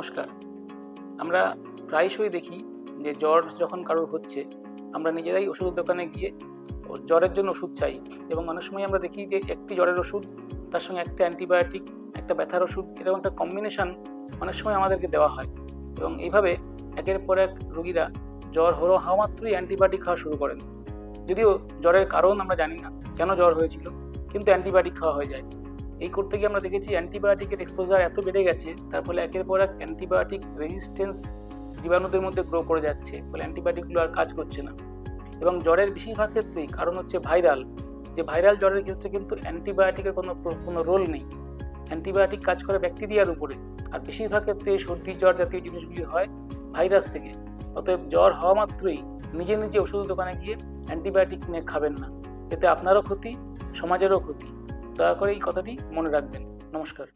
নমস্কার। আমরা প্রায়শই দেখি যে জ্বর যখন কারোর হচ্ছে, আমরা নিজেরাই ওষুধের দোকানে গিয়ে জ্বরের জন্য ওষুধ চাই এবং অনেক সময় আমরা দেখি যে একটি জ্বরের ওষুধ, তার সঙ্গে একটা অ্যান্টিবায়োটিক, একটা ব্যথার ওষুধ, এরকম একটা কম্বিনেশন অনেক সময় আমাদেরকে দেওয়া হয় এবং এইভাবে একের পর এক রোগীরা জ্বর হওয়া মাত্রই অ্যান্টিবায়োটিক খাওয়া শুরু করেন। যদিও জ্বরের কারণ আমরা জানি না, কেন জ্বর হয়েছিল, কিন্তু অ্যান্টিবায়োটিক খাওয়া হয়ে যায়। এই করতে গিয়ে আমরা দেখেছি অ্যান্টিবায়োটিকের এক্সপোজার এত বেড়ে গেছে, তার ফলে একের পর এক অ্যান্টিবায়োটিক রেজিস্ট্যান্স জীবাণুদের মধ্যে গ্রো করে যাচ্ছে, ফলে অ্যান্টিবায়োটিকগুলো আর কাজ করছে না। এবং জ্বরের বেশিরভাগ ক্ষেত্রেই কারণ হচ্ছে ভাইরাল। যে ভাইরাল জ্বরের ক্ষেত্রে কিন্তু অ্যান্টিবায়োটিকের কোনো রোল নেই, অ্যান্টিবায়োটিক কাজ করে ব্যাকটেরিয়ার উপরে। আর বেশিরভাগ ক্ষেত্রে সর্দি জ্বর জাতীয় জিনিসগুলি হয় ভাইরাস থেকে। অতএব জ্বর হওয়া মাত্রই নিজে নিজে ওষুধের দোকানে গিয়ে অ্যান্টিবায়োটিক কিনে খাবেন না, এতে আপনারও ক্ষতি, সমাজেরও ক্ষতি। দয়া করে এই কথাটি মনে রাখবেন। নমস্কার।